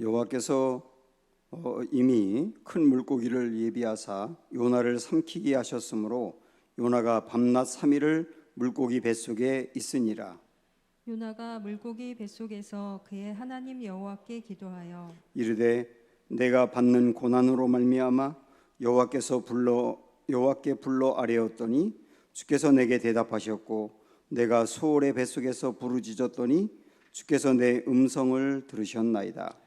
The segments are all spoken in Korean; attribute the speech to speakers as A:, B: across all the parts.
A: 여호와께서 이미 큰 물고기를 예비하사 요나를 삼키게 하셨으므로 요나가 밤낮 3일을 물고기 뱃속에 있으니라.
B: 요나가 물고기 뱃속에서 그의 하나님 여호와께 기도하여
A: 이르되 내가 받는 고난으로 말미암아 여호와께 불러 아뢰었더니 주께서 내게 대답하셨고 내가 수월의 뱃속에서 부르짖었더니 주께서 내 음성을 들으셨나이다.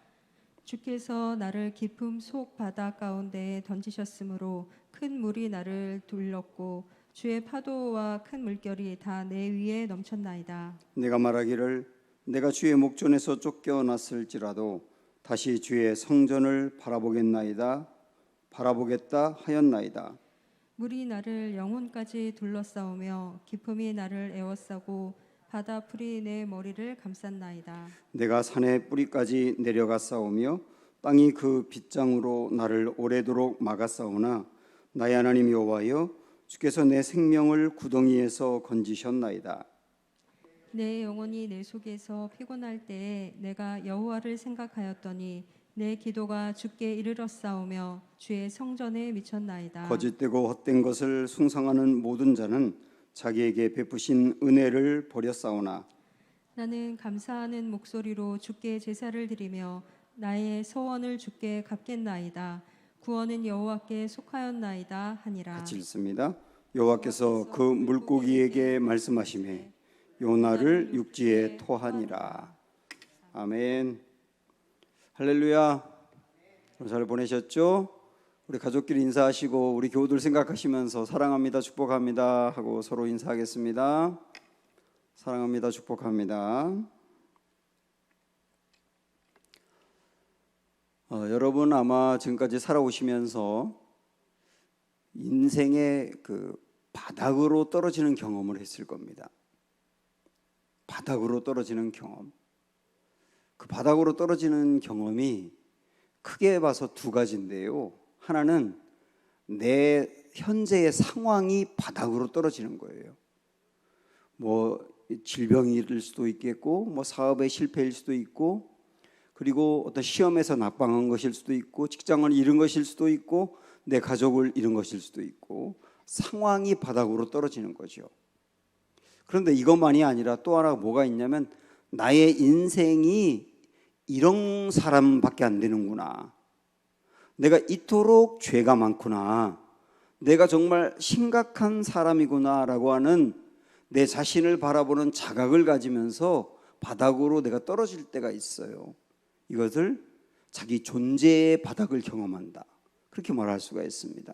B: 주께서 나를 깊음 속 바다 가운데에 던지셨으므로 큰 물이 나를 둘렀고 주의 파도와 큰 물결이 다 내 위에 넘쳤나이다.
A: 내가 말하기를 내가 주의 목전에서 쫓겨났을지라도 다시 주의 성전을 바라보겠다 하였나이다.
B: 물이 나를 영혼까지 둘러싸우며 깊음이 나를 에워싸고 바다 풀이 내 머리를 감쌌나이다.
A: 내가 산의 뿌리까지 내려가 싸우며 땅이 그 빗장으로 나를 오래도록 막았사오나 나의 하나님 여호와여 주께서 내 생명을 구덩이에서 건지셨나이다.
B: 내 영혼이 내 속에서 피곤할 때에 내가 여호와를 생각하였더니 내 기도가 주께 이르렀사오며 주의 성전에 미쳤나이다.
A: 거짓되고 헛된 것을 숭상하는 모든 자는 자기에게 베푸신 은혜를 버렸사오나
B: 나는 감사하는 목소리로 주께 제사를 드리며 나의 소원을 주께 갚겠나이다. 구원은 여호와께 속하였나이다 하니라.
A: 같이 읽습니다. 여호와께서 그 물고기에게 말씀하시매 요나를 육지에 토하니라. 아멘. 할렐루야. 잘 보내셨죠? 우리 가족끼리 인사하시고 우리 교우들 생각하시면서 사랑합니다, 축복합니다 하고 서로 인사하겠습니다. 사랑합니다, 축복합니다. 여러분 아마 지금까지 살아오시면서 인생의 그 바닥으로 떨어지는 경험을 했을 겁니다. 바닥으로 떨어지는 경험. 그 바닥으로 떨어지는 경험이 크게 봐서 두 가지인데요. 하나는 내 현재의 상황이 바닥으로 떨어지는 거예요. 뭐 질병일 수도 있겠고, 뭐 사업의 실패일 수도 있고, 그리고 어떤 시험에서 낙방한 것일 수도 있고, 직장을 잃은 것일 수도 있고, 내 가족을 잃은 것일 수도 있고, 상황이 바닥으로 떨어지는 거죠. 그런데 이것만이 아니라 또 하나가 뭐가 있냐면 나의 인생이 이런 사람밖에 안 되는구나. 내가 이토록 죄가 많구나. 내가 정말 심각한 사람이구나라고 하는 내 자신을 바라보는 자각을 가지면서 바닥으로 내가 떨어질 때가 있어요. 이것을 자기 존재의 바닥을 경험한다. 그렇게 말할 수가 있습니다.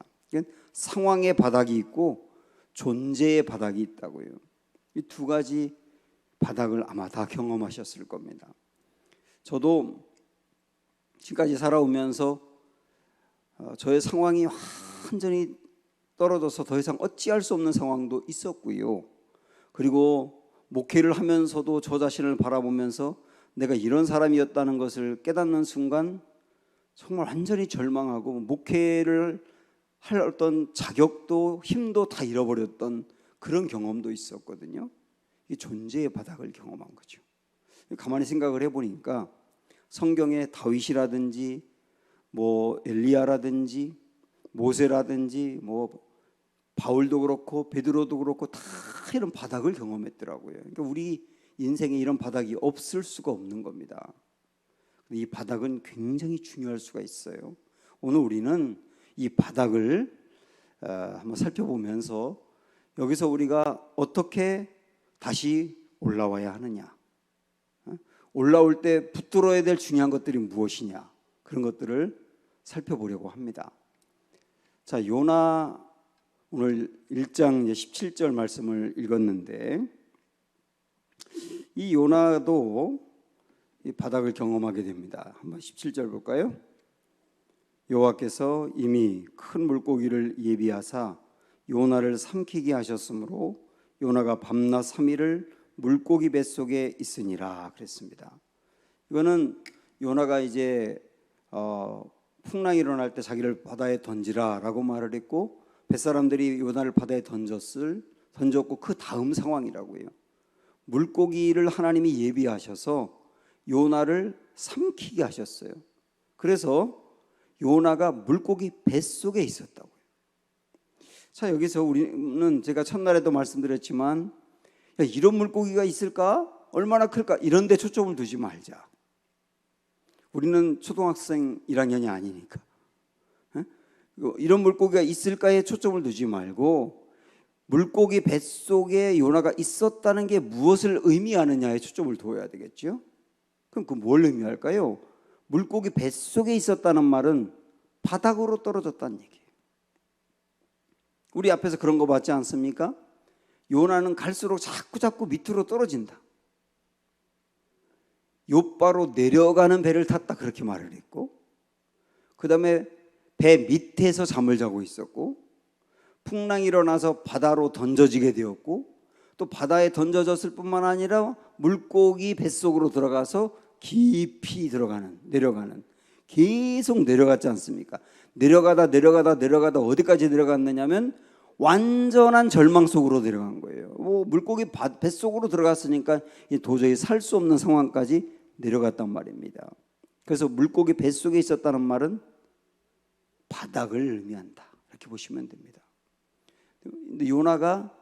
A: 상황의 바닥이 있고 존재의 바닥이 있다고요. 이 두 가지 바닥을 아마 다 경험하셨을 겁니다. 저도 지금까지 살아오면서 저의 상황이 완전히 떨어져서 더 이상 어찌할 수 없는 상황도 있었고요. 그리고 목회를 하면서도 저 자신을 바라보면서 내가 이런 사람이었다는 것을 깨닫는 순간 정말 완전히 절망하고 목회를 할 어떤 자격도 힘도 다 잃어버렸던 그런 경험도 있었거든요. 이 존재의 바닥을 경험한 거죠. 가만히 생각을 해보니까 성경에 다윗이라든지 뭐 엘리야라든지 모세라든지 뭐 바울도 그렇고 베드로도 그렇고 다 이런 바닥을 경험했더라고요. 그러니까 우리 인생에 이런 바닥이 없을 수가 없는 겁니다. 이 바닥은 굉장히 중요할 수가 있어요. 오늘 우리는 이 바닥을 한번 살펴보면서 여기서 우리가 어떻게 다시 올라와야 하느냐, 올라올 때 붙들어야 될 중요한 것들이 무엇이냐, 그런 것들을 살펴보려고 합니다. 자, 요나 오늘 1장 17절 말씀을 읽었는데 이 요나도 이 바닥을 경험하게 됩니다. 한번 17절 볼까요? 여호와께서 이미 큰 물고기를 예비하사 요나를 삼키게 하셨으므로 요나가 밤낮 3일을 물고기 뱃속에 있으니라 그랬습니다. 이거는 요나가 이제 풍랑이 일어날 때 자기를 바다에 던지라 라고 말을 했고 뱃사람들이 요나를 바다에 던졌고 그 다음 상황이라고요. 물고기를 하나님이 예비하셔서 요나를 삼키게 하셨어요. 그래서 요나가 물고기 뱃속에 있었다고요. 자, 여기서 우리는 제가 첫날에도 말씀드렸지만, 야, 이런 물고기가 있을까? 얼마나 클까? 이런 데 초점을 두지 말자. 우리는 초등학생 1학년이 아니니까. 이런 물고기가 있을까에 초점을 두지 말고, 물고기 뱃속에 요나가 있었다는 게 무엇을 의미하느냐에 초점을 두어야 되겠죠. 그럼 그 뭘 의미할까요? 물고기 뱃속에 있었다는 말은 바닥으로 떨어졌다는 얘기예요. 우리 앞에서 그런 거 봤지 않습니까? 요나는 갈수록 자꾸 밑으로 떨어진다. 욥바로 내려가는 배를 탔다, 그렇게 말을 했고, 그 다음에 배 밑에서 잠을 자고 있었고, 풍랑이 일어나서 바다로 던져지게 되었고, 또 바다에 던져졌을 뿐만 아니라 물고기 뱃속으로 들어가서 깊이 내려가는, 계속 내려갔지 않습니까? 내려가다 어디까지 내려갔느냐면 완전한 절망 속으로 내려간 거예요. 물고기 뱃속으로 들어갔으니까 도저히 살 수 없는 상황까지 내려갔단 말입니다. 그래서 물고기 뱃속에 있었다는 말은 바닥을 의미한다, 이렇게 보시면 됩니다. 근데 요나가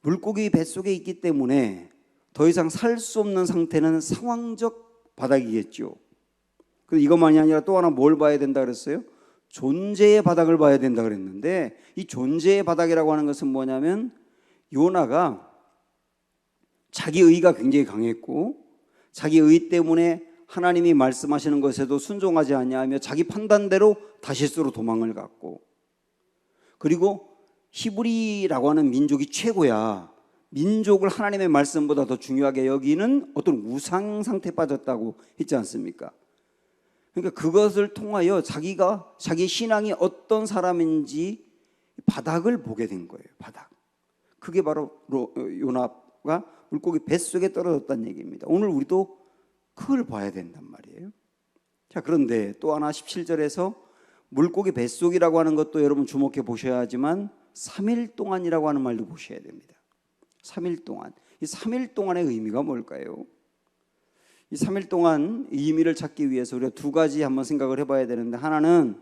A: 물고기 뱃속에 있기 때문에 더 이상 살 수 없는 상태는 상황적 바닥이겠죠. 그래서 이것만이 아니라 또 하나 뭘 봐야 된다 그랬어요? 존재의 바닥을 봐야 된다 그랬는데, 이 존재의 바닥이라고 하는 것은 뭐냐면, 요나가 자기 의가 굉장히 강했고, 자기 의 때문에 하나님이 말씀하시는 것에도 순종하지 아니하며 자기 판단대로 다시스로 도망을 갔고, 그리고 히브리라고 하는 민족이 최고야. 민족을 하나님의 말씀보다 더 중요하게 여기는 어떤 우상 상태에 빠졌다고 했지 않습니까? 그러니까 그것을 통하여 자기 신앙이 어떤 사람인지 바닥을 보게 된 거예요. 바닥. 그게 바로 요나가 물고기 뱃속에 떨어졌다는 얘기입니다. 오늘 우리도 그걸 봐야 된단 말이에요. 자, 그런데 또 하나 17절에서 물고기 뱃속이라고 하는 것도 여러분 주목해 보셔야 하지만 3일 동안이라고 하는 말도 보셔야 됩니다. 3일 동안. 이 3일 동안의 의미가 뭘까요? 이 3일 동안 의미를 찾기 위해서 우리가 두 가지 한번 생각을 해봐야 되는데, 하나는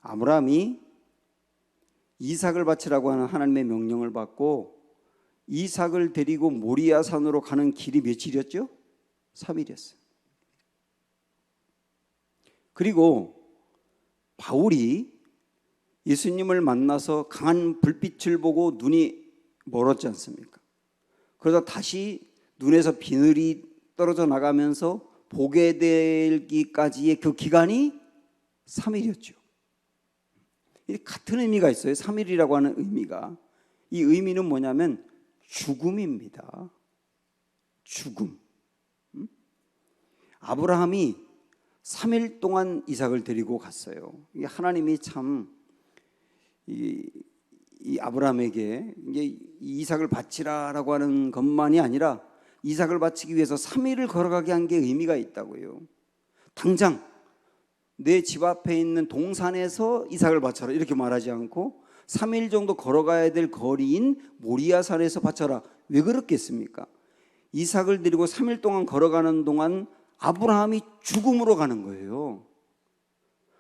A: 아브라함이 이삭을 바치라고 하는 하나님의 명령을 받고 이삭을 데리고 모리아 산으로 가는 길이 며칠이었죠? 3일이었어요. 그리고 바울이 예수님을 만나서 강한 불빛을 보고 눈이 멀었지 않습니까? 그러다 다시 눈에서 비늘이 떨어져 나가면서 보게 되기까지의 그 기간이 3일이었죠. 같은 의미가 있어요. 3일이라고 하는 의미가. 이 의미는 뭐냐면 죽음입니다. 죽음. 아브라함이 3일 동안 이삭을 데리고 갔어요. 이게 하나님이 참 이 아브라함에게 이제 이삭을 바치라라고 하는 것만이 아니라 이삭을 바치기 위해서 3일을 걸어가게 한 게 의미가 있다고요. 당장 내 집 앞에 있는 동산에서 이삭을 바쳐라 이렇게 말하지 않고 3일 정도 걸어가야 될 거리인 모리아산에서 바쳐라. 왜 그렇겠습니까? 이삭을 데리고 3일 동안 걸어가는 동안 아브라함이 죽음으로 가는 거예요.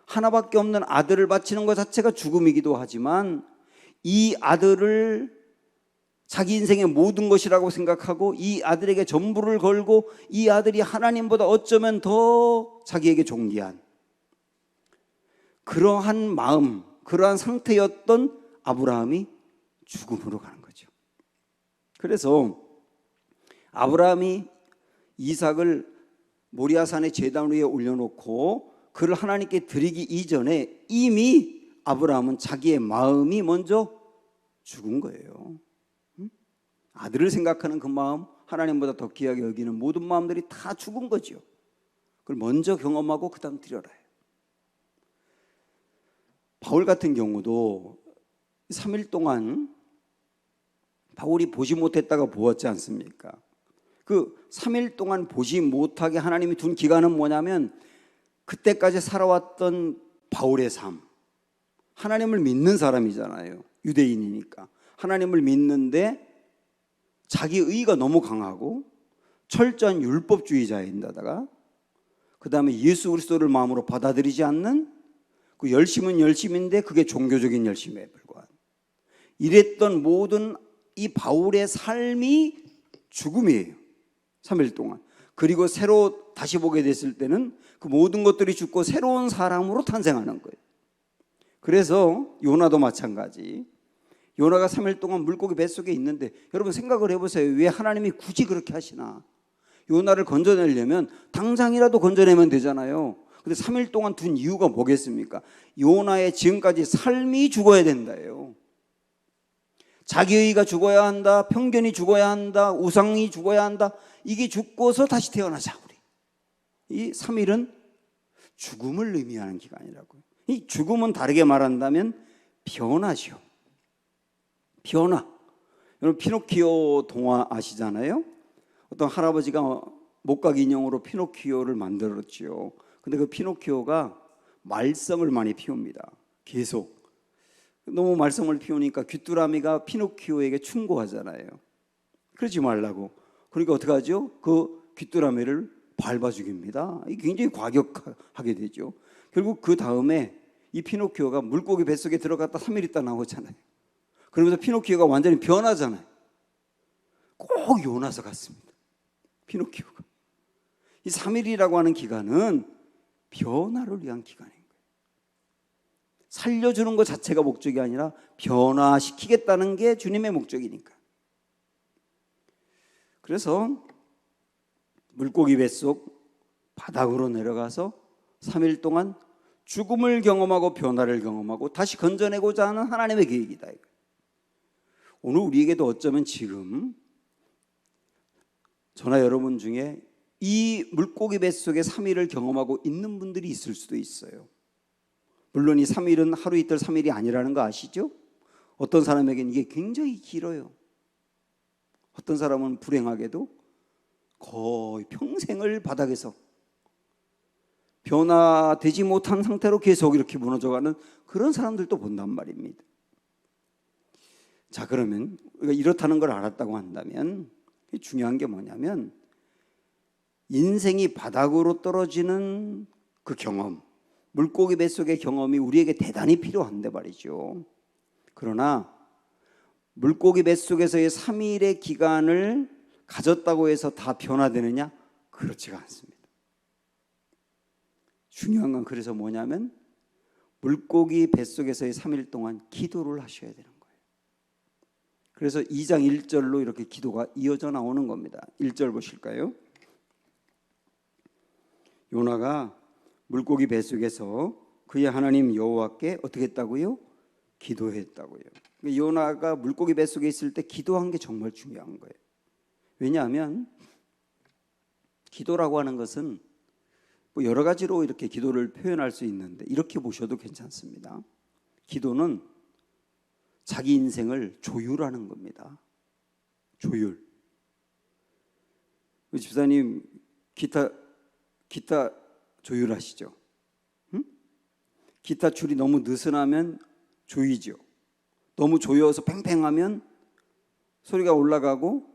A: 하나밖에 없는 아들을 바치는 것 자체가 죽음이기도 하지만 이 아들을 자기 인생의 모든 것이라고 생각하고 이 아들에게 전부를 걸고 이 아들이 하나님보다 어쩌면 더 자기에게 존귀한 그러한 마음, 그러한 상태였던 아브라함이 죽음으로 가는 거죠. 그래서 아브라함이 이삭을 모리아산의 제단 위에 올려놓고 그를 하나님께 드리기 이전에 이미 아브라함은 자기의 마음이 먼저 죽은 거예요. 아들을 생각하는 그 마음, 하나님보다 더 귀하게 여기는 모든 마음들이 다 죽은 거죠. 그걸 먼저 경험하고 그 다음 드려라 해요. 바울 같은 경우도 3일 동안 바울이 보지 못했다가 보았지 않습니까? 그 3일 동안 보지 못하게 하나님이 둔 기간은 뭐냐면 그때까지 살아왔던 바울의 삶, 하나님을 믿는 사람이잖아요. 유대인이니까 하나님을 믿는데 자기 의가 너무 강하고 철저한 율법주의자인데다가 그 다음에 예수 그리스도를 마음으로 받아들이지 않는 그 열심은 열심인데 그게 종교적인 열심에 불과한, 이랬던 모든 이 바울의 삶이 죽음이에요. 3일 동안. 그리고 새로 다시 보게 됐을 때는 그 모든 것들이 죽고 새로운 사람으로 탄생하는 거예요. 그래서 요나도 마찬가지. 요나가 3일 동안 물고기 뱃속에 있는데, 여러분 생각을 해보세요. 왜 하나님이 굳이 그렇게 하시나? 요나를 건져내려면 당장이라도 건져내면 되잖아요. 근데 3일 동안 둔 이유가 뭐겠습니까? 요나의 지금까지 삶이 죽어야 된다예요. 자기의가 죽어야 한다, 편견이 죽어야 한다, 우상이 죽어야 한다. 이게 죽고서 다시 태어나자 우리. 이 3일은 죽음을 의미하는 기간이라고요. 이 죽음은 다르게 말한다면 변화죠. 변화. 여러분 피노키오 동화 아시잖아요? 어떤 할아버지가 목각 인형으로 피노키오를 만들었죠. 근데 그 피노키오가 말썽을 많이 피웁니다. 계속. 너무 말썽을 피우니까 귀뚜라미가 피노키오에게 충고하잖아요. 그러지 말라고. 그러니까 어떻게 하죠? 그 귀뚜라미를 밟아 죽입니다. 굉장히 과격하게 되죠. 결국 그 다음에 이 피노키오가 물고기 뱃속에 들어갔다 3일 있다 나오잖아요. 그러면서 피노키오가 완전히 변하잖아요. 꼭 요나서 같습니다. 피노키오가. 이 3일이라고 하는 기간은 변화를 위한 기간인 거예요. 살려주는 것 자체가 목적이 아니라 변화시키겠다는 게 주님의 목적이니까. 그래서 물고기 뱃속 바닥으로 내려가서 3일 동안 죽음을 경험하고 변화를 경험하고 다시 건져내고자 하는 하나님의 계획이다. 오늘 우리에게도 어쩌면 지금 저나 여러분 중에 이 물고기 뱃속에 3일을 경험하고 있는 분들이 있을 수도 있어요. 물론 이 3일은 하루 이틀 3일이 아니라는 거 아시죠? 어떤 사람에게는 이게 굉장히 길어요. 어떤 사람은 불행하게도 거의 평생을 바닥에서 변화되지 못한 상태로 계속 이렇게 무너져가는 그런 사람들도 본단 말입니다. 자, 그러면 우리가 이렇다는 걸 알았다고 한다면 중요한 게 뭐냐면 인생이 바닥으로 떨어지는 그 경험, 물고기 뱃속의 경험이 우리에게 대단히 필요한데 말이죠. 그러나 물고기 뱃속에서의 3일의 기간을 가졌다고 해서 다 변화되느냐? 그렇지가 않습니다. 중요한 건 그래서 뭐냐면 물고기 뱃속에서의 3일 동안 기도를 하셔야 되는 거예요. 그래서 2장 1절로 이렇게 기도가 이어져 나오는 겁니다. 1절 보실까요? 요나가 물고기 뱃속에서 그의 하나님 여호와께 어떻게 했다고요? 기도했다고요. 요나가 물고기 뱃속에 있을 때 기도한 게 정말 중요한 거예요. 왜냐하면 기도라고 하는 것은 뭐 여러 가지로 이렇게 기도를 표현할 수 있는데 이렇게 보셔도 괜찮습니다. 기도는 자기 인생을 조율하는 겁니다. 조율. 집사님 기타 조율하시죠? 응? 기타 줄이 너무 느슨하면 조이죠. 너무 조여서 팽팽하면 소리가 올라가고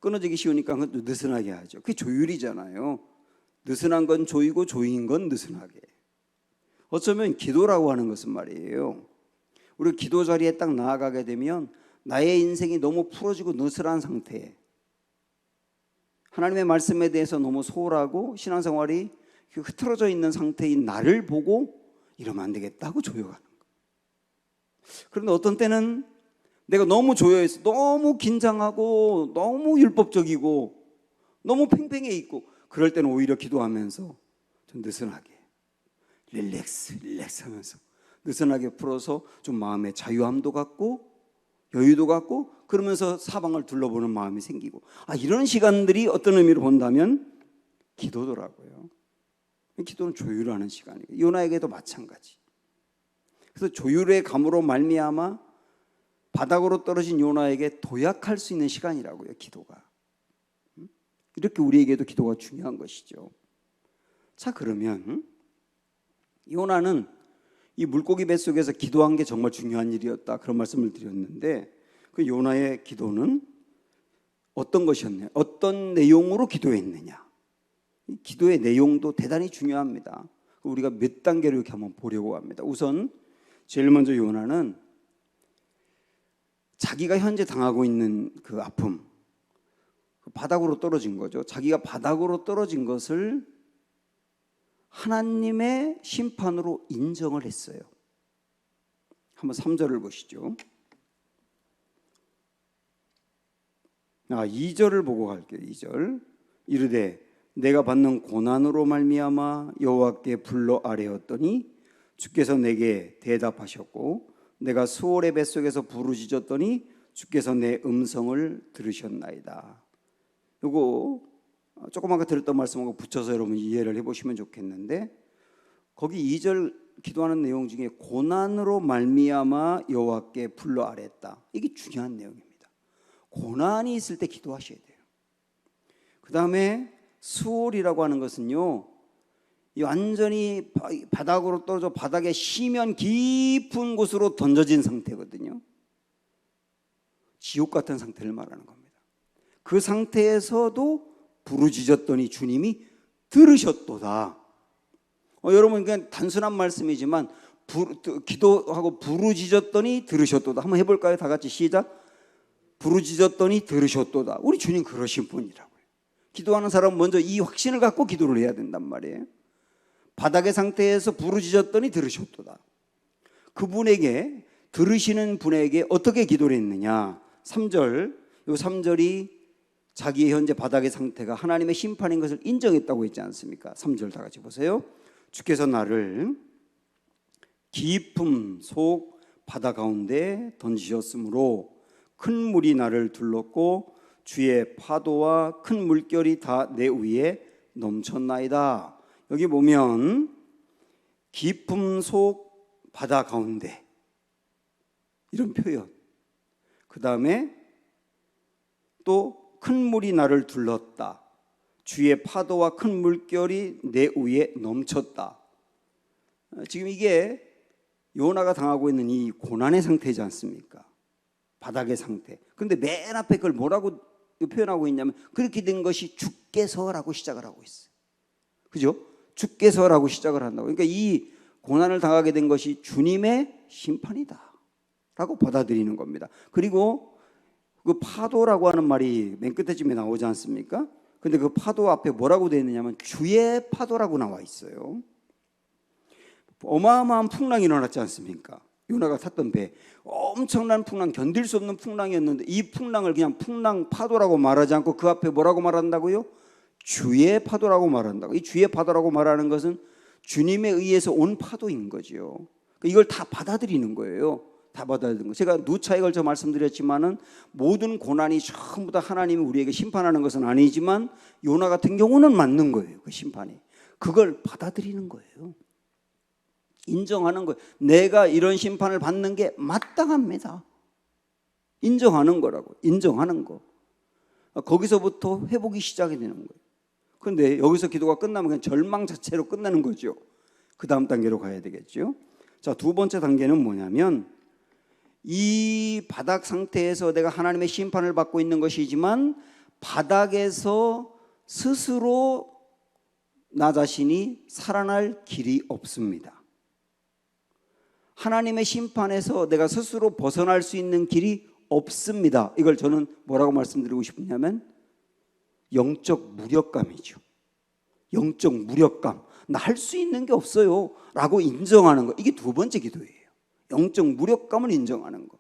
A: 끊어지기 쉬우니까 그것도 느슨하게 하죠. 그게 조율이잖아요. 느슨한 건 조이고 조인 건 느슨하게. 어쩌면 기도라고 하는 것은 말이에요. 우리 기도 자리에 딱 나아가게 되면 나의 인생이 너무 풀어지고 느슨한 상태에 하나님의 말씀에 대해서 너무 소홀하고 신앙생활이 흐트러져 있는 상태인 나를 보고 이러면 안 되겠다고 조여가는 거예요. 그런데 어떤 때는 내가 너무 조여있어, 너무 긴장하고 너무 율법적이고 너무 팽팽해 있고 그럴 때는 오히려 기도하면서 좀 느슨하게 릴렉스 하면서 느슨하게 풀어서 좀 마음의 자유함도 갖고 여유도 갖고 그러면서 사방을 둘러보는 마음이 생기고 이런 시간들이 어떤 의미로 본다면 기도더라고요. 기도는 조율하는 시간이에요. 요나에게도 마찬가지. 그래서 조율의 감으로 말미암아 바닥으로 떨어진 요나에게 도약할 수 있는 시간이라고요. 기도가. 이렇게 우리에게도 기도가 중요한 것이죠. 자, 그러면 요나는 이 물고기 뱃속에서 기도한 게 정말 중요한 일이었다 그런 말씀을 드렸는데 그 요나의 기도는 어떤 것이었냐? 어떤 내용으로 기도했느냐? 이 기도의 내용도 대단히 중요합니다. 우리가 몇 단계로 이렇게 한번 보려고 합니다. 우선 제일 먼저 요나는 자기가 현재 당하고 있는 그 아픔, 바닥으로 떨어진 거죠. 자기가 바닥으로 떨어진 것을 하나님의 심판으로 인정을 했어요. 한번 3절을 보시죠. 2절을 보고 갈게요. 2절. 이르되 내가 받는 고난으로 말미암아 여호와께 불러 아뢰었더니 주께서 내게 대답하셨고 내가 수월의 뱃속에서 부르짖었더니 주께서 내 음성을 들으셨나이다. 요거 조금 아까 들었던 말씀하고 붙여서 여러분 이해를 해보시면 좋겠는데, 거기 2절 기도하는 내용 중에 고난으로 말미암아 여호와께 불러 아뢰었다. 이게 중요한 내용입니다. 고난이 있을 때 기도하셔야 돼요. 그 다음에 수월이라고 하는 것은요, 완전히 바닥으로 떨어져 바닥에 심연 깊은 곳으로 던져진 상태거든요. 지옥 같은 상태를 말하는 겁니다. 그 상태에서도 부르짖었더니 주님이 들으셨도다. 여러분 그냥 단순한 말씀이지만 기도하고 부르짖었더니 들으셨도다. 한번 해볼까요? 다 같이 시작. 부르짖었더니 들으셨도다. 우리 주님 그러신 분이라고요. 기도하는 사람은 먼저 이 확신을 갖고 기도를 해야 된단 말이에요. 바닥의 상태에서 부르짖었더니 들으셨도다. 그분에게, 들으시는 분에게 어떻게 기도를 했느냐. 3절, 이 3절이 자기의 현재 바닥의 상태가 하나님의 심판인 것을 인정했다고 했지 않습니까? 3절 다 같이 보세요. 주께서 나를 깊음 속 바다 가운데 던지셨으므로 큰 물이 나를 둘렀고 주의 파도와 큰 물결이 다 내 위에 넘쳤나이다. 여기 보면 깊음 속 바다 가운데 이런 표현, 그 다음에 또 큰 물이 나를 둘렀다. 주의 파도와 큰 물결이 내 위에 넘쳤다. 지금 이게 요나가 당하고 있는 이 고난의 상태지 않습니까? 바닥의 상태. 그런데 맨 앞에 그걸 뭐라고 표현하고 있냐면 그렇게 된 것이 주께서라고 시작을 하고 있어요. 그죠? 주께서라고 시작을 한다고. 그러니까 이 고난을 당하게 된 것이 주님의 심판이다 라고 받아들이는 겁니다. 그리고 그 파도라고 하는 말이 맨 끝에쯤에 나오지 않습니까? 근데 그 파도 앞에 뭐라고 되어 있느냐면 주의 파도라고 나와 있어요. 어마어마한 풍랑이 일어났지 않습니까? 요나가 탔던 배, 엄청난 풍랑, 견딜 수 없는 풍랑이었는데 이 풍랑을 그냥 풍랑 파도라고 말하지 않고 그 앞에 뭐라고 말한다고요? 주의 파도라고 말한다고. 이 주의 파도라고 말하는 것은 주님에 의해서 온 파도인 거죠. 이걸 다 받아들이는 거예요. 다 받아들이는 거예요. 제가 누차에 걸쳐 말씀드렸지만은 모든 고난이 전부 다 하나님이 우리에게 심판하는 것은 아니지만 요나 같은 경우는 맞는 거예요. 그 심판이. 그걸 받아들이는 거예요. 인정하는 거예요. 내가 이런 심판을 받는 게 마땅합니다. 인정하는 거라고. 인정하는 거. 거기서부터 회복이 시작이 되는 거예요. 그런데 여기서 기도가 끝나면 그냥 절망 자체로 끝나는 거죠. 그 다음 단계로 가야 되겠죠. 자, 두 번째 단계는 뭐냐면 이 바닥 상태에서 내가 하나님의 심판을 받고 있는 것이지만 바닥에서 스스로 나 자신이 살아날 길이 없습니다. 하나님의 심판에서 내가 스스로 벗어날 수 있는 길이 없습니다. 이걸 저는 뭐라고 말씀드리고 싶냐면 영적 무력감이죠. 영적 무력감. 나 할 수 있는 게 없어요 라고 인정하는 거. 이게 두 번째 기도예요. 영적 무력감을 인정하는 거.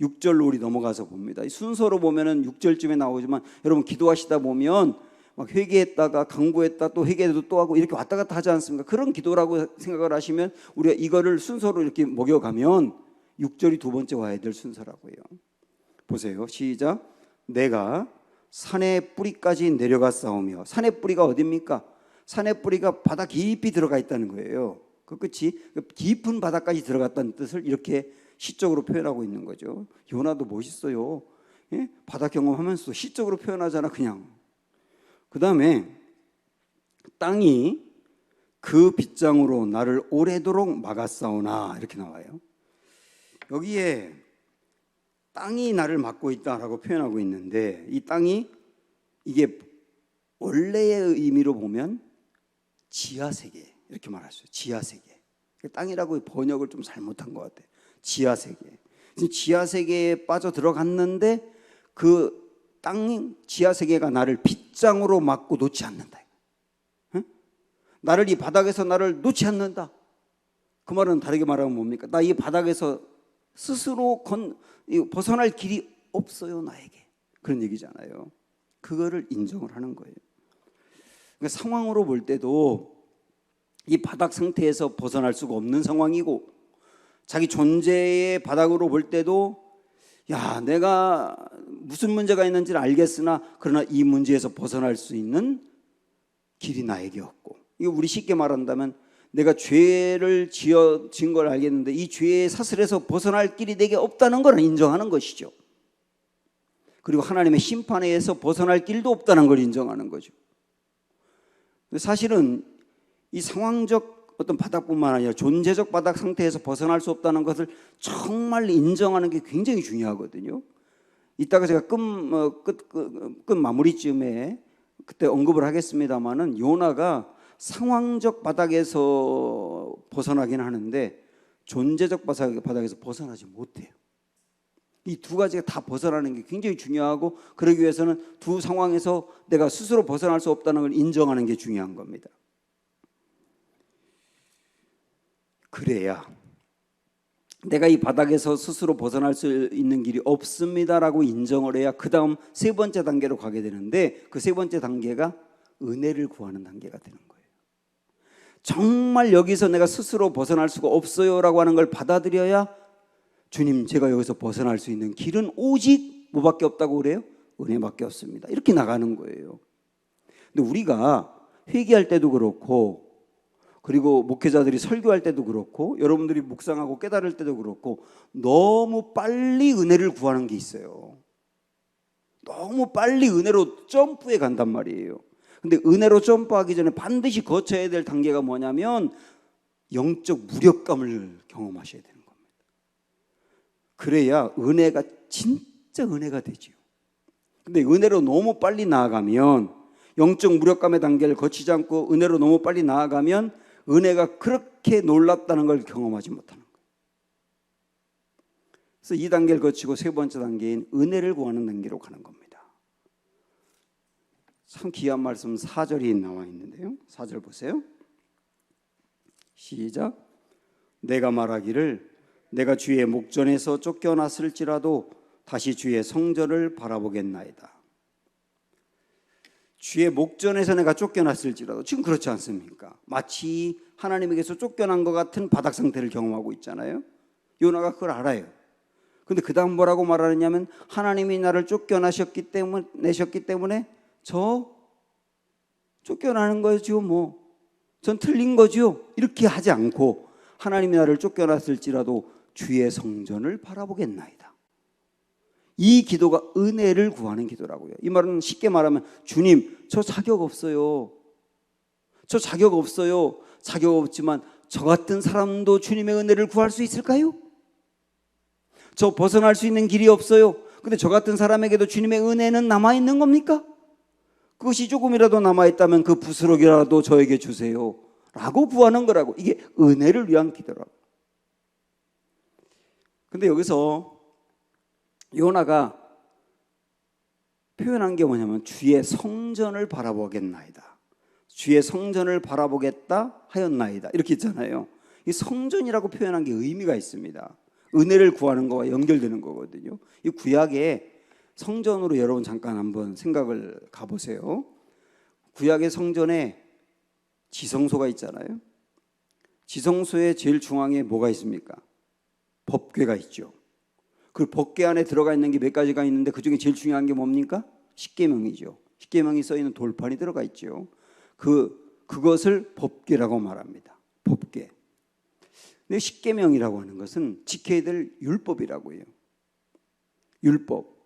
A: 6절로 우리 넘어가서 봅니다. 순서로 보면은 6절쯤에 나오지만 여러분 기도하시다 보면 막 회개했다가 강구했다 또 회개도 또 하고 이렇게 왔다 갔다 하지 않습니까? 그런 기도라고 생각을 하시면 우리가 이거를 순서로 이렇게 먹여가면 6절이 두 번째 와야 될 순서라고요. 보세요. 시작. 내가 산의 뿌리까지 내려갔사오며. 산의 뿌리가 어디입니까? 산의 뿌리가 바다 깊이 들어가 있다는 거예요. 그 끝이 깊은 바다까지 들어갔다는 뜻을 이렇게 시적으로 표현하고 있는 거죠. 요나도 멋있어요. 예? 바다 경험하면서도 시적으로 표현하잖아 그냥. 그 다음에 땅이 그 빗장으로 나를 오래도록 막았사오나 이렇게 나와요. 여기에 땅이 나를 막고 있다라고 표현하고 있는데 이 땅이 이게 원래의 의미로 보면 지하세계 이렇게 말했어요. 지하세계. 땅이라고 번역을 좀 잘못한 것 같아요. 지하세계. 지하세계에 빠져 들어갔는데 그 땅 지하세계가 나를 빗장으로 막고 놓지 않는다. 응? 나를 이 바닥에서 나를 놓지 않는다. 그 말은 다르게 말하면 뭡니까? 나 이 바닥에서 스스로 벗어날 길이 없어요, 나에게. 그런 얘기잖아요. 그거를 인정을 하는 거예요. 그러니까 상황으로 볼 때도 이 바닥 상태에서 벗어날 수가 없는 상황이고, 자기 존재의 바닥으로 볼 때도 야, 내가 무슨 문제가 있는지는 알겠으나 그러나 이 문제에서 벗어날 수 있는 길이 나에게 없고, 이거 우리 쉽게 말한다면 내가 죄를 지은 걸 알겠는데 이 죄의 사슬에서 벗어날 길이 내게 없다는 걸 인정하는 것이죠. 그리고 하나님의 심판에 의해서 벗어날 길도 없다는 걸 인정하는 거죠. 사실은 이 상황적 어떤 바닥뿐만 아니라 존재적 바닥 상태에서 벗어날 수 없다는 것을 정말 인정하는 게 굉장히 중요하거든요. 이따가 제가 끝 마무리쯤에 그때 언급을 하겠습니다만은 요나가 상황적 바닥에서 벗어나긴 하는데 존재적 바닥에서 벗어나지 못해요. 이 두 가지가 다 벗어나는 게 굉장히 중요하고, 그러기 위해서는 두 상황에서 내가 스스로 벗어날 수 없다는 걸 인정하는 게 중요한 겁니다. 그래야 내가 이 바닥에서 스스로 벗어날 수 있는 길이 없습니다라고 인정을 해야 그 다음 세 번째 단계로 가게 되는데, 그 세 번째 단계가 은혜를 구하는 단계가 되는 거예요. 정말 여기서 내가 스스로 벗어날 수가 없어요라고 하는 걸 받아들여야 주님, 제가 여기서 벗어날 수 있는 길은 오직 뭐밖에 없다고 그래요? 은혜밖에 없습니다. 이렇게 나가는 거예요. 근데 우리가 회개할 때도 그렇고, 그리고 목회자들이 설교할 때도 그렇고, 여러분들이 묵상하고 깨달을 때도 그렇고, 너무 빨리 은혜를 구하는 게 있어요. 너무 빨리 은혜로 점프해 간단 말이에요. 근데 은혜로 점프하기 전에 반드시 거쳐야 될 단계가 뭐냐면 영적 무력감을 경험하셔야 되는 겁니다. 그래야 은혜가 진짜 은혜가 되죠. 근데 은혜로 너무 빨리 나아가면, 영적 무력감의 단계를 거치지 않고 은혜로 너무 빨리 나아가면 은혜가 그렇게 놀랍다는 걸 경험하지 못하는 거예요. 그래서 이 단계를 거치고 세 번째 단계인 은혜를 구하는 단계로 가는 겁니다. 참 귀한 말씀 4절이 나와 있는데요. 4절 보세요. 시작. 내가 말하기를 내가 주의 목전에서 쫓겨났을지라도 다시 주의 성전을 바라보겠나이다. 주의 목전에서 내가 쫓겨났을지라도, 지금 그렇지 않습니까? 마치 하나님에게서 쫓겨난 것 같은 바닥 상태를 경험하고 있잖아요. 요나가 그걸 알아요. 근데 그 다음 뭐라고 말하느냐면, 하나님이 나를 쫓겨내셨기 때문에 저 쫓겨나는 거죠, 뭐 전 틀린 거죠, 이렇게 하지 않고 하나님이 나를 쫓겨났을지라도 주의 성전을 바라보겠나이다. 이 기도가 은혜를 구하는 기도라고요. 이 말은 쉽게 말하면, 주님, 저 자격 없어요. 저 자격 없어요. 자격 없지만 저 같은 사람도 주님의 은혜를 구할 수 있을까요? 저 벗어날 수 있는 길이 없어요. 근데 저 같은 사람에게도 주님의 은혜는 남아있는 겁니까? 그것이 조금이라도 남아있다면 그 부스러기라도 저에게 주세요 라고 구하는 거라고. 이게 은혜를 위한 기도라고. 근데 여기서 요나가 표현한 게 뭐냐면 주의 성전을 바라보겠나이다. 주의 성전을 바라보겠다 하였나이다, 이렇게 있잖아요. 이 성전이라고 표현한 게 의미가 있습니다. 은혜를 구하는 거와 연결되는 거거든요. 이 구약의 성전으로 여러분 잠깐 한번 생각을 가보세요. 구약의 성전에 지성소가 있잖아요. 지성소의 제일 중앙에 뭐가 있습니까? 법궤가 있죠. 그 법궤 안에 들어가 있는 게 몇 가지가 있는데 그중에 제일 중요한 게 뭡니까? 십계명이죠. 십계명이 써 있는 돌판이 들어가 있죠. 그것을 법궤라고 말합니다. 법궤. 근데 십계명이라고 하는 것은 지켜야 될 율법이라고 해요. 율법.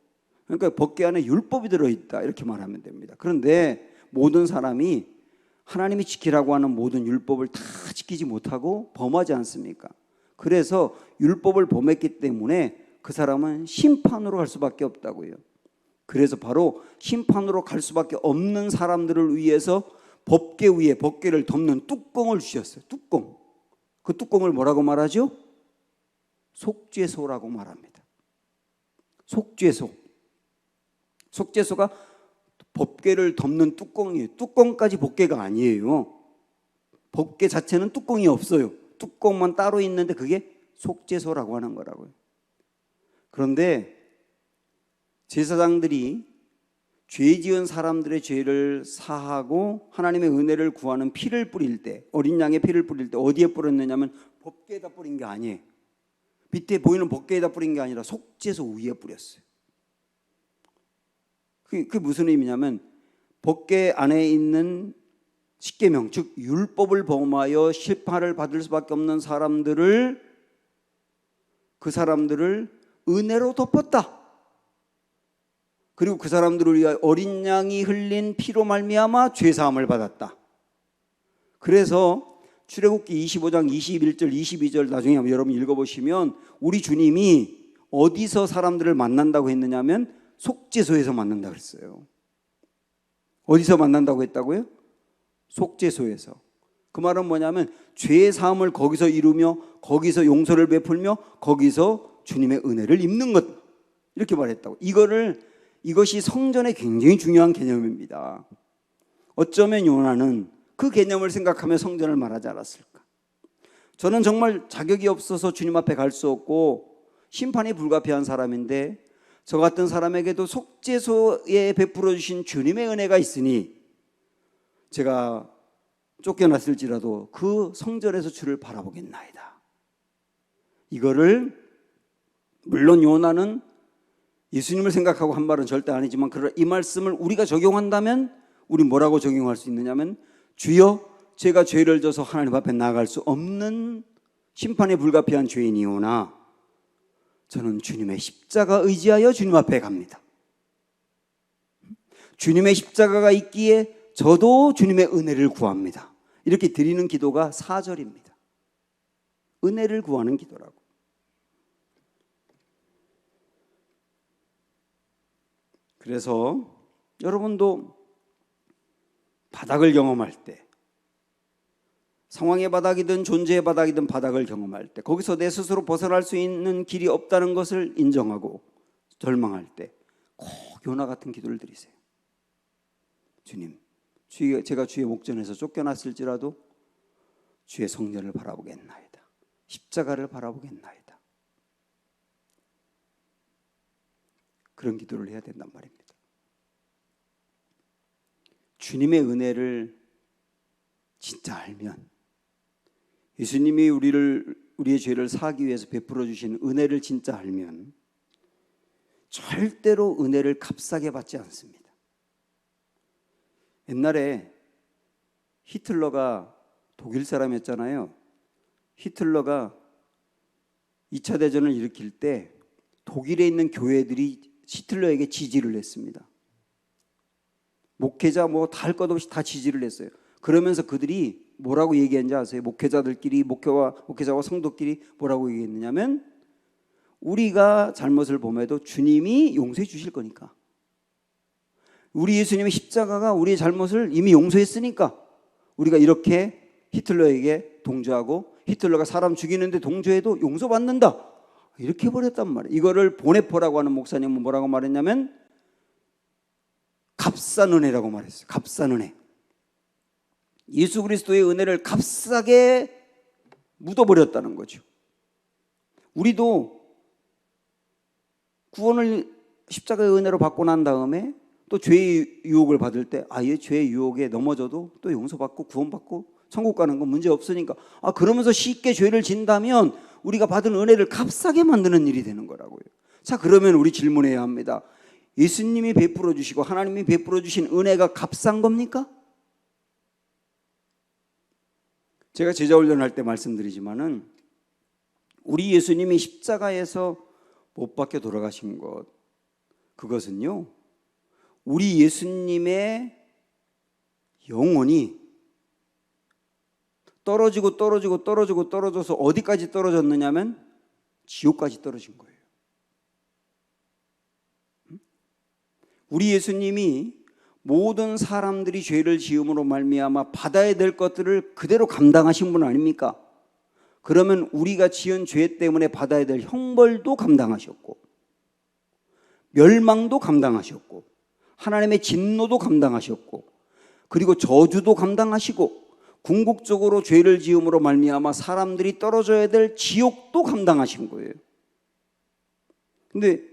A: 그러니까 법궤 안에 율법이 들어있다, 이렇게 말하면 됩니다. 그런데 모든 사람이 하나님이 지키라고 하는 모든 율법을 다 지키지 못하고 범하지 않습니까? 그래서 율법을 범했기 때문에 그 사람은 심판으로 갈 수밖에 없다고요. 그래서 바로 심판으로 갈 수밖에 없는 사람들을 위해서 법궤 위에 법궤를 덮는 뚜껑을 주셨어요. 뚜껑. 그 뚜껑을 뭐라고 말하죠? 속죄소라고 말합니다. 속죄소. 속죄소가 법궤를 덮는 뚜껑이에요. 뚜껑까지 법궤가 아니에요. 법궤 자체는 뚜껑이 없어요. 뚜껑만 따로 있는데 그게 속죄소라고 하는 거라고요. 그런데 제사장들이 죄 지은 사람들의 죄를 사하고 하나님의 은혜를 구하는 피를 뿌릴 때, 어린 양의 피를 뿌릴 때 어디에 뿌렸느냐면 법궤에다 뿌린 게 아니에요. 밑에 보이는 법궤에다 뿌린 게 아니라 속죄소 위에 뿌렸어요. 그게 무슨 의미냐면 법궤 안에 있는 십계명, 즉 율법을 범하여 심판을 받을 수밖에 없는 사람들을, 그 사람들을 은혜로 덮었다. 그리고 그 사람들을 위하여 어린 양이 흘린 피로 말미암아 죄 사함을 받았다. 그래서 출애굽기 25장 21절 22절 나중에 여러분 읽어보시면 우리 주님이 어디서 사람들을 만난다고 했느냐면 속죄소에서 만난다 그랬어요. 어디서 만난다고 했다고요? 속죄소에서. 그 말은 뭐냐면 죄의 사함을 거기서 이루며 거기서 용서를 베풀며 거기서 주님의 은혜를 입는 것, 이렇게 말했다고. 이것이 성전의 굉장히 중요한 개념입니다. 어쩌면 요나는 그 개념을 생각하며 성전을 말하지 않았을까. 저는 정말 자격이 없어서 주님 앞에 갈 수 없고 심판이 불가피한 사람인데 저 같은 사람에게도 속죄소에 베풀어 주신 주님의 은혜가 있으니 제가 쫓겨났을지라도 그 성전에서 주를 바라보겠나이다. 이거를 물론 요나는 예수님을 생각하고 한 말은 절대 아니지만 이 말씀을 우리가 적용한다면 우리 뭐라고 적용할 수 있느냐면 주여 제가 죄를 져서 하나님 앞에 나아갈 수 없는 심판에 불가피한 죄인이오나 저는 주님의 십자가 의지하여 주님 앞에 갑니다. 주님의 십자가가 있기에 저도 주님의 은혜를 구합니다. 이렇게 드리는 기도가 4절입니다. 은혜를 구하는 기도라고. 그래서 여러분도 바닥을 경험할 때, 상황의 바닥이든 존재의 바닥이든 바닥을 경험할 때, 거기서 내 스스로 벗어날 수 있는 길이 없다는 것을 인정하고 절망할 때 꼭 요나 같은 기도를 드리세요. 주님, 제가 주의 목전에서 쫓겨났을지라도 주의 성전을 바라보겠나이다. 십자가를 바라보겠나이다. 그런 기도를 해야 된단 말입니다. 주님의 은혜를 진짜 알면, 예수님이 우리의 죄를 사하기 위해서 베풀어 주신 은혜를 진짜 알면 절대로 은혜를 값싸게 받지 않습니다. 옛날에 히틀러가 독일 사람이었잖아요. 히틀러가 2차 대전을 일으킬 때 독일에 있는 교회들이 히틀러에게 지지를 했습니다. 목회자 다 할 것 없이 다 지지를 했어요. 그러면서 그들이 뭐라고 얘기했는지 아세요? 목회자들끼리, 목회자와 성도끼리 뭐라고 얘기했느냐면 우리가 잘못을 범해도 주님이 용서해 주실 거니까, 우리 예수님의 십자가가 우리의 잘못을 이미 용서했으니까 우리가 이렇게 히틀러에게 동조하고 히틀러가 사람 죽이는데 동조해도 용서받는다, 이렇게 해버렸단 말이에요. 이거를 보네퍼라고 하는 목사님은 뭐라고 말했냐면 값싼 은혜라고 말했어요. 값싼 은혜. 예수 그리스도의 은혜를 값싸게 묻어버렸다는 거죠. 우리도 구원을 십자가의 은혜로 받고 난 다음에 또 죄의 유혹을 받을 때 얘 죄의 유혹에 넘어져도 또 용서받고 구원받고 천국 가는 건 문제 없으니까 그러면서 쉽게 죄를 진다면 우리가 받은 은혜를 값싸게 만드는 일이 되는 거라고요. 자, 그러면 우리 질문해야 합니다. 예수님이 베풀어 주시고 하나님이 베풀어 주신 은혜가 값싼 겁니까? 제가 제자 훈련할 때 말씀드리지만은 우리 예수님이 십자가에서 못 박혀 돌아가신 것, 그것은요 우리 예수님의 영혼이 떨어져서 어디까지 떨어졌느냐면 지옥까지 떨어진 거예요. 우리 예수님이 모든 사람들이 죄를 지음으로 말미암아 받아야 될 것들을 그대로 감당하신 분 아닙니까? 그러면 우리가 지은 죄 때문에 받아야 될 형벌도 감당하셨고, 멸망도 감당하셨고, 하나님의 진노도 감당하셨고, 그리고 저주도 감당하시고, 궁극적으로 죄를 지음으로 말미암아 사람들이 떨어져야 될 지옥도 감당하신 거예요. 근데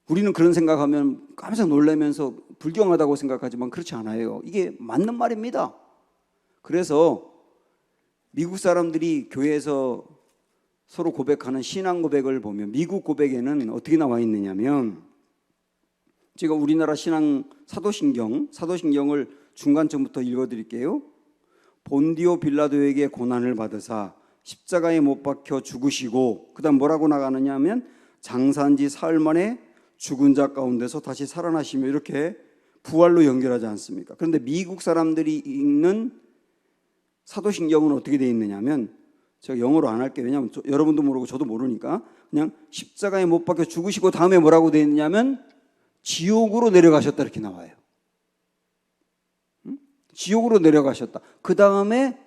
A: 우리는 그런 생각하면 깜짝 놀라면서 불경하다고 생각하지만 그렇지 않아요. 이게 맞는 말입니다. 그래서 미국 사람들이 교회에서 서로 고백하는 신앙 고백을 보면 미국 고백에는 어떻게 나와 있느냐면, 제가 우리나라 신앙 사도신경을 중간쯤부터 읽어드릴게요. 본디오 빌라도에게 고난을 받으사 십자가에 못 박혀 죽으시고, 그 다음 뭐라고 나가느냐 하면 장사한 지 사흘 만에 죽은 자 가운데서 다시 살아나시며, 이렇게 부활로 연결하지 않습니까? 그런데 미국 사람들이 읽는 사도신경은 어떻게 되어 있느냐면, 제가 영어로 안 할게요. 왜냐하면 여러분도 모르고 저도 모르니까. 그냥 십자가에 못 박혀 죽으시고 다음에 뭐라고 되어 있냐면 지옥으로 내려가셨다, 이렇게 나와요. 지옥으로 내려가셨다. 그 다음에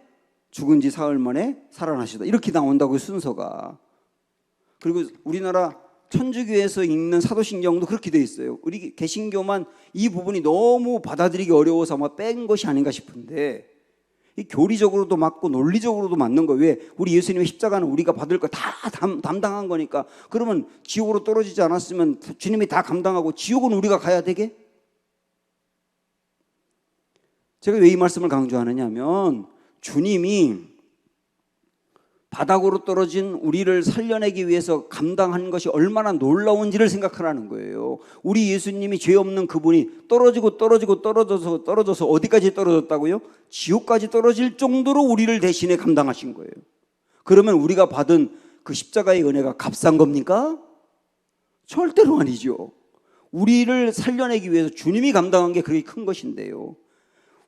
A: 죽은 지 사흘 만에 살아나셨다, 이렇게 나온다고요, 순서가. 그리고 우리나라 천주교에서 읽는 사도신경도 그렇게 되어 있어요. 우리 개신교만 이 부분이 너무 받아들이기 어려워서 아마 뺀 것이 아닌가 싶은데, 이 교리적으로도 맞고 논리적으로도 맞는 거예요. 왜? 우리 예수님의 십자가는 우리가 받을 거 다 담당한 거니까. 그러면 지옥으로 떨어지지 않았으면 주님이 다 감당하고 지옥은 우리가 가야 되게? 제가 왜 이 말씀을 강조하느냐 하면, 주님이 바닥으로 떨어진 우리를 살려내기 위해서 감당한 것이 얼마나 놀라운지를 생각하라는 거예요. 우리 예수님이 죄 없는 그분이 떨어져서 어디까지 떨어졌다고요? 지옥까지 떨어질 정도로 우리를 대신에 감당하신 거예요. 그러면 우리가 받은 그 십자가의 은혜가 값싼 겁니까? 절대로 아니죠. 우리를 살려내기 위해서 주님이 감당한 게 그렇게 큰 것인데요,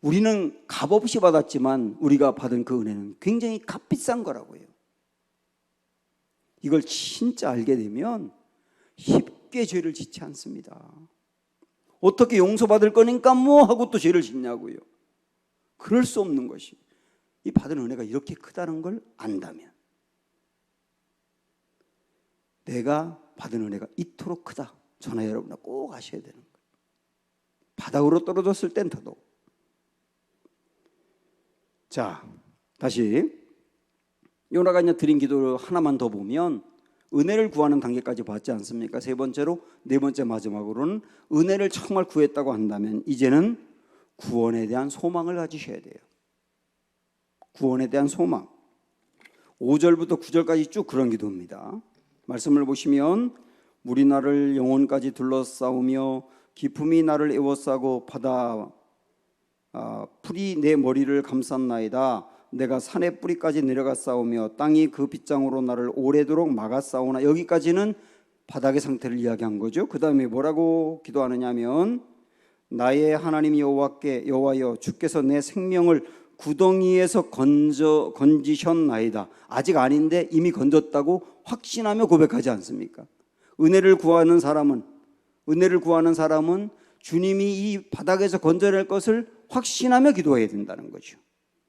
A: 우리는 값없이 받았지만 우리가 받은 그 은혜는 굉장히 값비싼 거라고요. 이걸 진짜 알게 되면 쉽게 죄를 짓지 않습니다. 어떻게 용서받을 거니까 뭐 하고 또 죄를 짓냐고요. 그럴 수 없는 것이, 이 받은 은혜가 이렇게 크다는 걸 안다면, 내가 받은 은혜가 이토록 크다, 저나 여러분아 꼭 아셔야 되는 거예요. 바닥으로 떨어졌을 땐 더더욱. 자, 다시 요나가 이제 드린 기도를 하나만 더 보면 은혜를 구하는 단계까지 봤지 않습니까? 세 번째로, 네 번째 마지막으로는 은혜를 정말 구했다고 한다면 이제는 구원에 대한 소망을 가지셔야 돼요. 구원에 대한 소망. 5절부터 9절까지 쭉 그런 기도입니다. 말씀을 보시면, 물이 나를 영혼까지 둘러싸우며 기품이 나를 에워싸고 풀이 내 머리를 감쌌나이다. 내가 산의 뿌리까지 내려가 싸우며 땅이 그 빗장으로 나를 오래도록 막아 싸우나. 여기까지는 바닥의 상태를 이야기한 거죠. 그 다음에 뭐라고 기도하느냐 하면, 나의 하나님 여호와여, 주께서 내 생명을 구덩이에서 건지셨나이다. 아직 아닌데 이미 건졌다고 확신하며 고백하지 않습니까? 은혜를 구하는 사람은 주님이 이 바닥에서 건져낼 것을 확신하며 기도해야 된다는 거죠.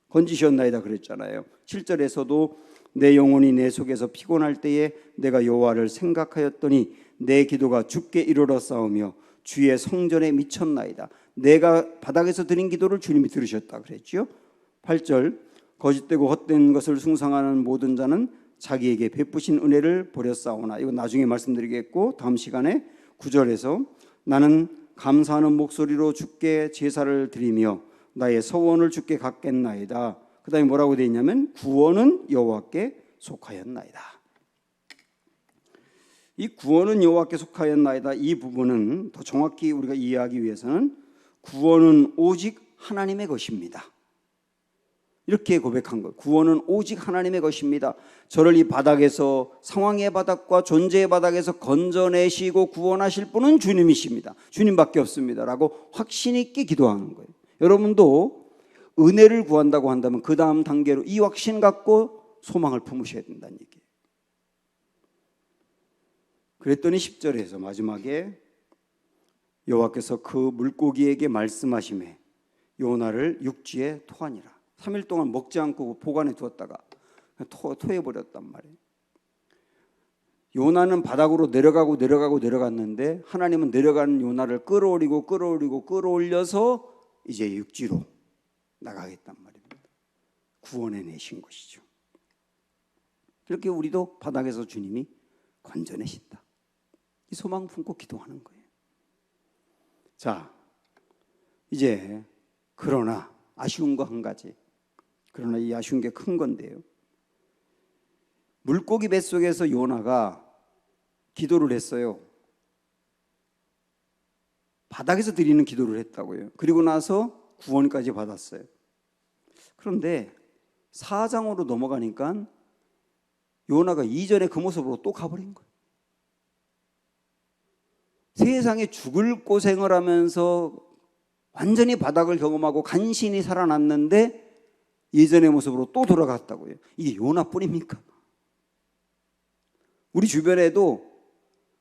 A: 건지셨나이다 그랬잖아요. 7절에서도 내 영혼이 내 속에서 피곤할 때에 내가 여호와를 생각하였더니 내 기도가 주께 이르러 싸우며 주의 성전에 미쳤나이다. 내가 바닥에서 드린 기도를 주님이 들으셨다 그랬죠. 8절, 거짓되고 헛된 것을 숭상하는 모든 자는 자기에게 베푸신 은혜를 버렸사오나. 이거 나중에 말씀드리겠고, 다음 시간에 9절에서 나는 감사하는 목소리로 주께 제사를 드리며 나의 서원을 주께 갖겠나이다. 그 다음에 뭐라고 되어 있냐면, 구원은 여호와께 속하였나이다. 이 구원은 여호와께 속하였나이다, 이 부분은 더 정확히 우리가 이해하기 위해서는 구원은 오직 하나님의 것입니다, 이렇게 고백한 것. 구원은 오직 하나님의 것입니다. 저를 이 바닥에서, 상황의 바닥과 존재의 바닥에서 건져내시고 구원하실 분은 주님이십니다. 주님밖에 없습니다 라고 확신 있게 기도하는 거예요. 여러분도 은혜를 구한다고 한다면 그 다음 단계로 이 확신 갖고 소망을 품으셔야 된다는 얘기예요. 그랬더니 10절에서 마지막에 여호와께서 그 물고기에게 말씀하시매 요나를 육지에 토하니라. 3일 동안 먹지 않고 보관해 두었다가 토해버렸단 말이에요. 요나는 바닥으로 내려갔는데 하나님은 내려가는 요나를 끌어올려서 이제 육지로 나가겠단 말입니다. 구원해 내신 것이죠. 이렇게 우리도 바닥에서 주님이 건져내신다. 이 소망 품고 기도하는 거예요. 자, 이제 그러나 아쉬운 거 한 가지. 그러나 이 아쉬운 게 큰 건데요. 물고기 뱃속에서 요나가 기도를 했어요. 바닥에서 드리는 기도를 했다고요. 그리고 나서 구원까지 받았어요. 그런데 4장으로 넘어가니까 요나가 이전에 그 모습으로 또 가버린 거예요. 세상에 죽을 고생을 하면서 완전히 바닥을 경험하고 간신히 살아났는데 예전의 모습으로 또 돌아갔다고요. 이게 요나뿐입니까? 우리 주변에도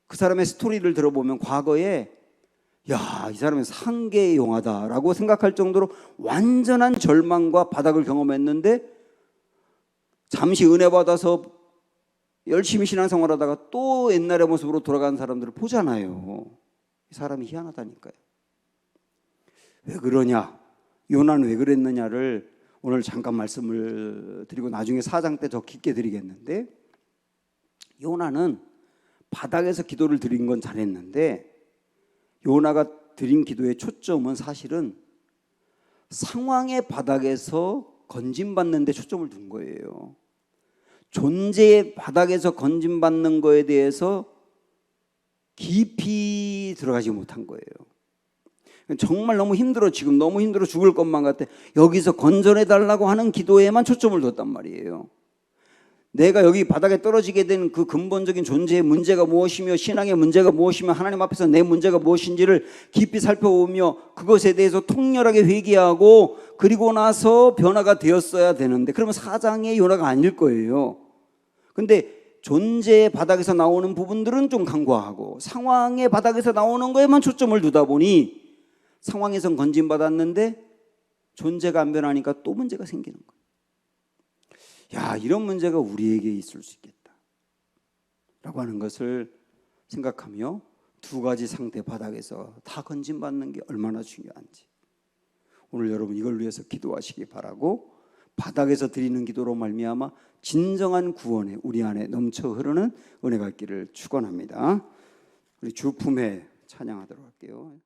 A: 그 사람의 스토리를 들어보면 과거에 야, 이 사람은 상계의 용하다라고 생각할 정도로 완전한 절망과 바닥을 경험했는데 잠시 은혜 받아서 열심히 신앙생활하다가 또 옛날의 모습으로 돌아가는 사람들을 보잖아요. 이 사람이 희한하다니까요. 왜 그러냐? 요나는 왜 그랬느냐를 오늘 잠깐 말씀을 드리고 나중에 4장 때 더 깊게 드리겠는데, 요나는 바닥에서 기도를 드린 건 잘했는데 요나가 드린 기도의 초점은 사실은 상황의 바닥에서 건짐받는 데 초점을 둔 거예요. 존재의 바닥에서 건짐받는 거에 대해서 깊이 들어가지 못한 거예요. 정말 너무 힘들어, 지금 너무 힘들어 죽을 것만 같아. 여기서 건져내달라고 하는 기도에만 초점을 뒀단 말이에요. 내가 여기 바닥에 떨어지게 된 그 근본적인 존재의 문제가 무엇이며 신앙의 문제가 무엇이며 하나님 앞에서 내 문제가 무엇인지를 깊이 살펴보며 그것에 대해서 통렬하게 회개하고 그리고 나서 변화가 되었어야 되는데, 그러면 4장의 요나가 아닐 거예요. 근데 존재의 바닥에서 나오는 부분들은 좀 간과하고 상황의 바닥에서 나오는 거에만 초점을 두다 보니 상황에선 건짐받았는데 존재가 안 변하니까 또 문제가 생기는 거예요. 야, 이런 문제가 우리에게 있을 수 있겠다 라고 하는 것을 생각하며 두 가지 상태 바닥에서 다 건짐받는 게 얼마나 중요한지 오늘 여러분 이걸 위해서 기도하시기 바라고, 바닥에서 드리는 기도로 말미암아 진정한 구원에 우리 안에 넘쳐 흐르는 은혜가 있기를 축원합니다. 우리 주품에 찬양하도록 할게요.